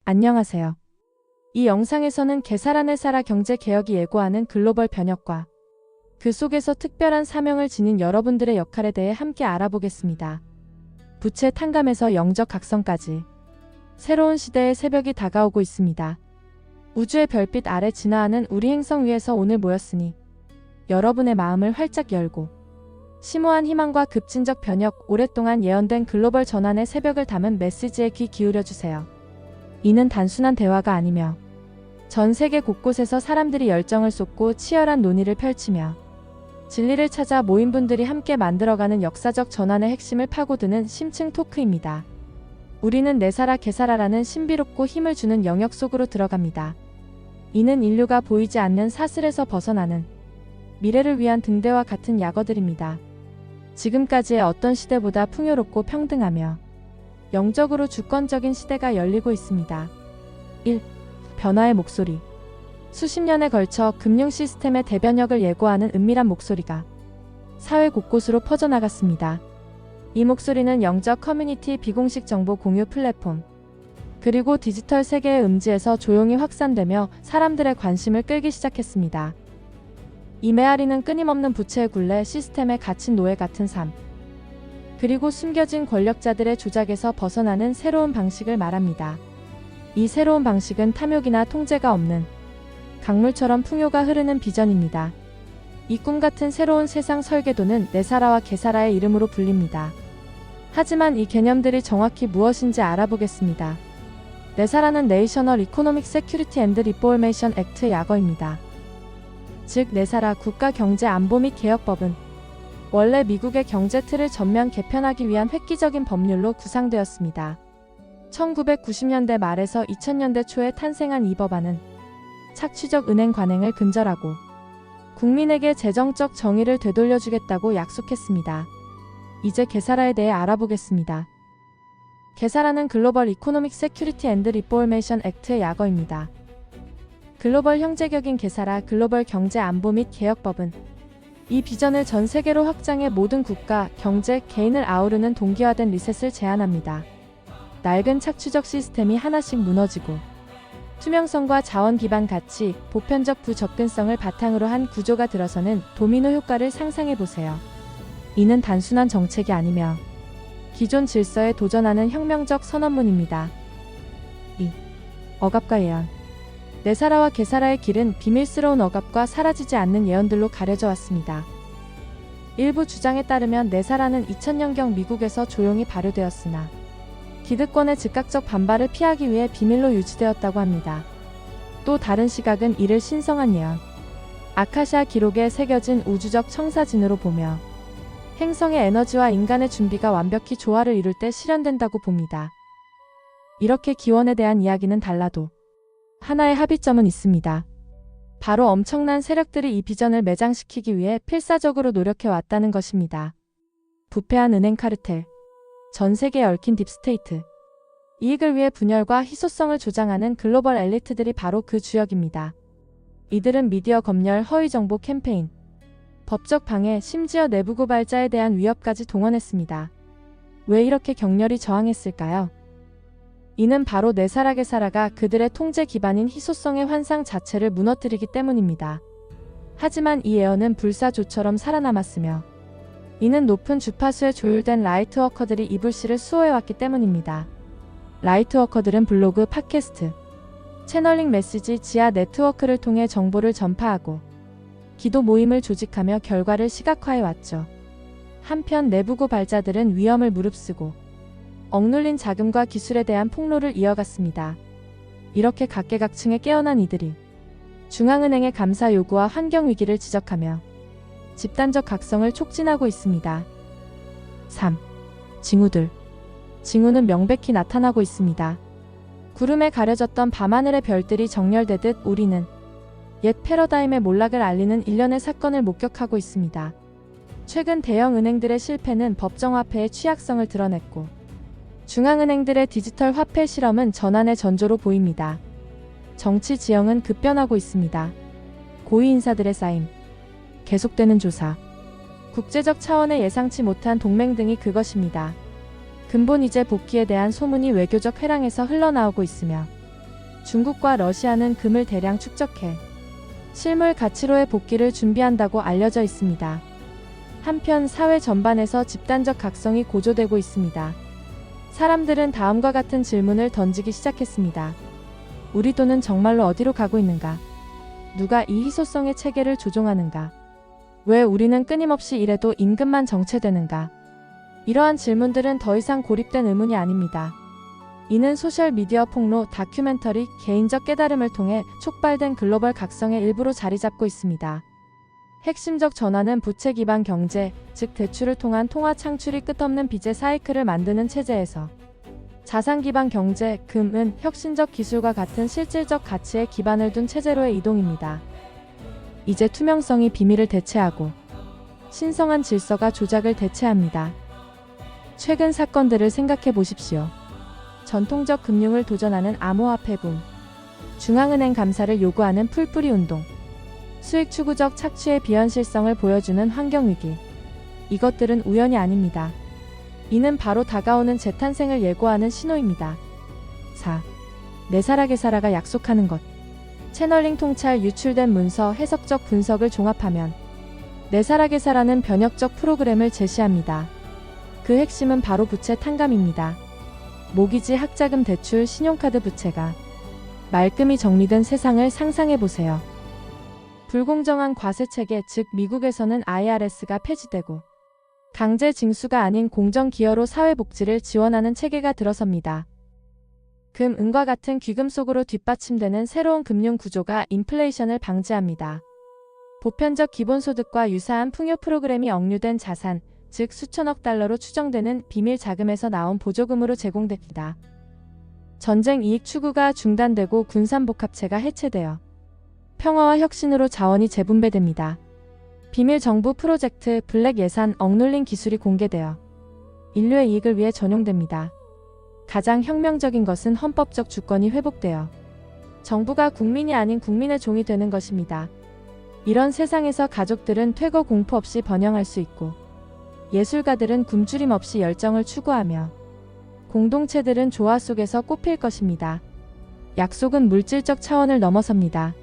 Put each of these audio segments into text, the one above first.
안녕하세요. 이 영상에서는 개사란을 살아 경제개혁이 예고하는 글로벌 변혁과 그 속에서 특별한 사명을 지닌 여러분들의 역할에 대해 함께 알아보겠습니다. 부채 탕감에서 영적 각성까지 새로운 시대의 새벽이 다가오고 있습니다. 우주의 별빛 아래 진화하는 우리 행성 위에서 오늘 모였으니 여러분의 마음을 활짝 열고 심오한 희망과 급진적 변혁, 오랫동안 예언된 글로벌 전환의 새벽을 담은 메시지에 귀 기울여주세요. 이는 단순한 대화가 아니며 전 세계 곳곳에서 사람들이 열정을 쏟고 치열한 논의를 펼치며 진리를 찾아 모인 분들이 함께 만들어가는 역사적 전환의 핵심을 파고드는 심층 토크입니다. 우리는 내사라 개사라라는 신비롭고 힘을 주는 영역 속으로 들어갑니다. 이는 인류가 보이지 않는 사슬에서 벗어나는 미래를 위한 등대와 같은 약어들입니다. 지금까지의 어떤 시대보다 풍요롭고 평등하며 영적으로 주권적인 시대가 열리고 있습니다. 1. 변화의 목소리. 수십 년에 걸쳐 금융 시스템의 대변혁을 예고하는 은밀한 목소리가 사회 곳곳으로 퍼져나갔습니다. 이 목소리는 영적 커뮤니티, 비공식 정보 공유 플랫폼, 그리고 디지털 세계의 음지에서 조용히 확산되며 사람들의 관심을 끌기 시작했습니다. 이 메아리는 끊임없는 부채의 굴레, 시스템에 갇힌 노예 같은 삶, 그리고 숨겨진 권력자들의 조작에서 벗어나는 새로운 방식을 말합니다. 이 새로운 방식은 탐욕이나 통제가 없는 강물처럼 풍요가 흐르는 비전입니다. 이 꿈같은 새로운 세상 설계도는 내사라와 개사라의 이름으로 불립니다. 하지만 이 개념들이 정확히 무엇인지 알아보겠습니다. 내사라는 내이셔널 이코노믹 세큐리티 앤드 리포메이션 액트의 약어입니다. 즉 내사라 국가경제안보 및 개혁법은 원래 미국의 경제 틀을 전면 개편하기 위한 획기적인 법률로 구상되었습니다. 1990년대 말에서 2000년대 초에 탄생한 이 법안은 착취적 은행 관행을 근절하고 국민에게 재정적 정의를 되돌려주겠다고 약속했습니다. 이제 개사라에 대해 알아보겠습니다. 개사라는 글로벌 이코노믹 세큐리티 앤드 리포메이션 액트의 약어입니다. 글로벌 형제격인 개사라 글로벌 경제 안보 및 개혁법은 이 비전을 전 세계로 확장해 모든 국가, 경제, 개인을 아우르는 동기화된 리셋을 제안합니다. 낡은 착취적 시스템이 하나씩 무너지고 투명성과 자원 기반 가치, 보편적 부접근성을 바탕으로 한 구조가 들어서는 도미노 효과를 상상해보세요. 이는 단순한 정책이 아니며 기존 질서에 도전하는 혁명적 선언문입니다. 2. 억압과 예언. 내사라와 개사라의 길은 비밀스러운 억압과 사라지지 않는 예언들로 가려져 왔습니다. 일부 주장에 따르면 내사라는 2000년경 미국에서 조용히 발효되었으나 기득권의 즉각적 반발을 피하기 위해 비밀로 유지되었다고 합니다. 또 다른 시각은 이를 신성한 예언, 아카시아 기록에 새겨진 우주적 청사진으로 보며 행성의 에너지와 인간의 준비가 완벽히 조화를 이룰 때 실현된다고 봅니다. 이렇게 기원에 대한 이야기는 달라도 하나의 합의점은 있습니다. 바로 엄청난 세력들이 이 비전을 매장시키기 위해 필사적으로 노력해왔다는 것입니다. 부패한 은행 카르텔, 전 세계에 얽힌 딥스테이트, 이익을 위해 분열과 희소성을 조장하는 글로벌 엘리트들이 바로 그 주역입니다. 이들은 미디어 검열, 허위정보 캠페인, 법적 방해, 심지어 내부 고발자에 대한 위협까지 동원했습니다. 왜 이렇게 격렬히 저항했을까요? 이는 바로 내사라 개사라가 그들의 통제 기반인 희소성의 환상 자체를 무너뜨리기 때문입니다. 하지만 이 예언은 불사조처럼 살아남았으며 이는 높은 주파수에 조율된 라이트워커들이 이 불씨를 수호해왔기 때문입니다. 라이트워커들은 블로그, 팟캐스트, 채널링 메시지, 지하 네트워크를 통해 정보를 전파하고 기도 모임을 조직하며 결과를 시각화해왔죠. 한편 내부 고발자들은 위험을 무릅쓰고 억눌린 자금과 기술에 대한 폭로를 이어갔습니다. 이렇게 각계각층에 깨어난 이들이 중앙은행의 감사 요구와 환경위기를 지적하며 집단적 각성을 촉진하고 있습니다. 3. 징후들. 징후는 명백히 나타나고 있습니다. 구름에 가려졌던 밤하늘의 별들이 정렬되듯 우리는 옛 패러다임의 몰락을 알리는 일련의 사건을 목격하고 있습니다. 최근 대형 은행들의 실패는 법정화폐의 취약성을 드러냈고 중앙은행들의 디지털 화폐 실험은 전환의 전조로 보입니다. 정치 지형은 급변하고 있습니다. 고위 인사들의 쌓임, 계속되는 조사, 국제적 차원의 예상치 못한 동맹 등이 그것입니다. 근본 이제 복귀에 대한 소문이 외교적 회랑에서 흘러나오고 있으며 중국과 러시아는 금을 대량 축적해 실물 가치로의 복귀를 준비한다고 알려져 있습니다. 한편 사회 전반에서 집단적 각성이 고조되고 있습니다. 사람들은 다음과 같은 질문을 던지기 시작했습니다. 우리 돈은 정말로 어디로 가고 있는가? 누가 이 희소성의 체계를 조종하는가? 왜 우리는 끊임없이 이래도 임금만 정체되는가? 이러한 질문들은 더 이상 고립된 의문이 아닙니다. 이는 소셜미디어 폭로, 다큐멘터리, 개인적 깨달음을 통해 촉발된 글로벌 각성의 일부로 자리 잡고 있습니다. 핵심적 전환은 부채 기반 경제, 즉 대출을 통한 통화 창출이 끝없는 빚의 사이클을 만드는 체제에서 자산 기반 경제, 금은 혁신적 기술과 같은 실질적 가치에 기반을 둔 체제로의 이동입니다. 이제 투명성이 비밀을 대체하고 신성한 질서가 조작을 대체합니다. 최근 사건들을 생각해 보십시오. 전통적 금융을 도전하는 암호화폐 붐, 중앙은행 감사를 요구하는 풀뿌리 운동, 수익 추구적 착취의 비현실성을 보여주는 환경위기. 이것들은 우연이 아닙니다. 이는 바로 다가오는 재탄생을 예고하는 신호입니다. 4. 네사라게사라가 약속하는 것. 채널링 통찰 유출된 문서 해석적 분석을 종합하면 네사라게사라는 변혁적 프로그램을 제시합니다. 그 핵심은 바로 부채 탕감입니다. 모기지, 학자금, 대출, 신용카드 부채가 말끔히 정리된 세상을 상상해보세요. 불공정한 과세체계, 즉 미국에서는 IRS가 폐지되고 강제 징수가 아닌 공정기여로 사회복지를 지원하는 체계가 들어섭니다. 금, 은과 같은 귀금 속으로 뒷받침되는 새로운 금융 구조가 인플레이션을 방지합니다. 보편적 기본소득과 유사한 풍요 프로그램이 억류된 자산, 즉 수천억 달러로 추정되는 비밀 자금에서 나온 보조금으로 제공됩니다. 전쟁 이익 추구가 중단되고 군산복합체가 해체되어 평화와 혁신으로 자원이 재분배됩니다. 비밀 정부 프로젝트, 블랙 예산, 억눌린 기술이 공개되어 인류의 이익을 위해 전용됩니다. 가장 혁명적인 것은 헌법적 주권이 회복되어 정부가 국민이 아닌 국민의 종이 되는 것입니다. 이런 세상에서 가족들은 퇴거 공포 없이 번영할 수 있고 예술가들은 굶주림 없이 열정을 추구하며 공동체들은 조화 속에서 꽃필 것입니다. 약속은 물질적 차원을 넘어섭니다.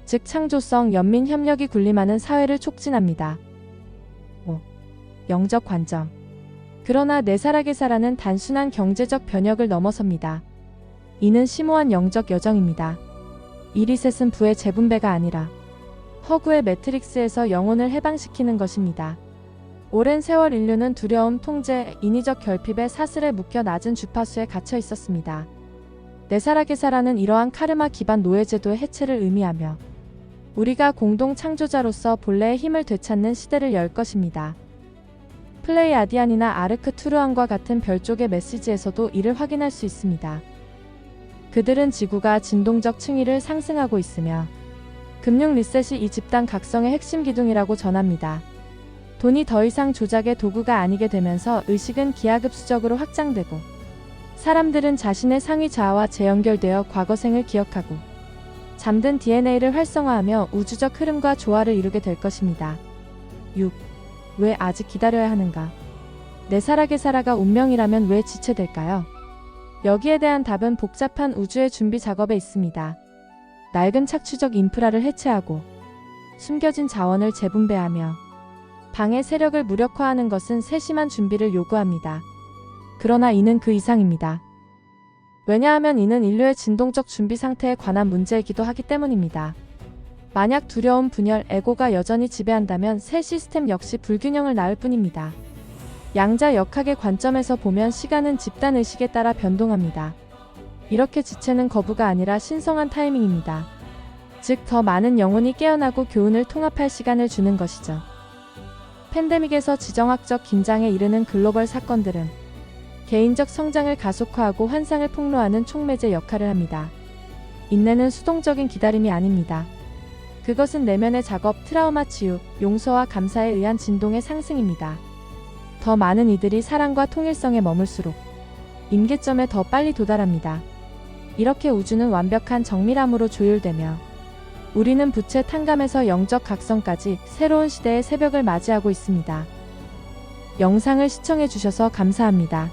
즉 창조성, 연민 협력이 군림하는 사회를 촉진합니다. 5. 영적 관점. 그러나 네사라게사라는 단순한 경제적 변혁을 넘어섭니다. 이는 심오한 영적 여정입니다. 이 리셋은 부의 재분배가 아니라 허구의 매트릭스에서 영혼을 해방시키는 것입니다. 오랜 세월 인류는 두려움, 통제, 인위적 결핍의 사슬에 묶여 낮은 주파수에 갇혀 있었습니다. 네사라게사라는 이러한 카르마 기반 노예제도의 해체를 의미하며 우리가 공동 창조자로서 본래의 힘을 되찾는 시대를 열 것입니다. 플레이아디안이나 아르크 투르안과 같은 별쪽의 메시지에서도 이를 확인할 수 있습니다. 그들은 지구가 진동적 층위를 상승하고 있으며 금융 리셋이 이 집단 각성의 핵심 기둥이라고 전합니다. 돈이 더 이상 조작의 도구가 아니게 되면서 의식은 기하급수적으로 확장되고 사람들은 자신의 상위 자아와 재연결되어 과거생을 기억하고 잠든 DNA를 활성화하며 우주적 흐름과 조화를 이루게 될 것입니다. 6. 왜 아직 기다려야 하는가? 네사라게사라가 운명이라면 왜 지체될까요? 여기에 대한 답은 복잡한 우주의 준비 작업에 있습니다. 낡은 착취적 인프라를 해체하고 숨겨진 자원을 재분배하며 방해 세력을 무력화하는 것은 세심한 준비를 요구합니다. 그러나 이는 그 이상입니다. 왜냐하면 이는 인류의 진동적 준비 상태에 관한 문제이기도 하기 때문입니다. 만약 두려움, 분열, 에고가 여전히 지배한다면 새 시스템 역시 불균형을 낳을 뿐입니다. 양자 역학의 관점에서 보면 시간은 집단의식에 따라 변동합니다. 이렇게 지체는 거부가 아니라 신성한 타이밍입니다. 즉, 더 많은 영혼이 깨어나고 교훈을 통합할 시간을 주는 것이죠. 팬데믹에서 지정학적 긴장에 이르는 글로벌 사건들은 개인적 성장을 가속화하고 환상을 폭로하는 촉매제 역할을 합니다. 인내는 수동적인 기다림이 아닙니다. 그것은 내면의 작업, 트라우마 치유, 용서와 감사에 의한 진동의 상승입니다. 더 많은 이들이 사랑과 통일성에 머물수록 임계점에 더 빨리 도달합니다. 이렇게 우주는 완벽한 정밀함으로 조율되며 우리는 부채 탕감에서 영적 각성까지 새로운 시대의 새벽을 맞이하고 있습니다. 영상을 시청해주셔서 감사합니다.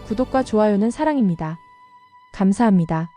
구독과 좋아요는 사랑입니다. 감사합니다.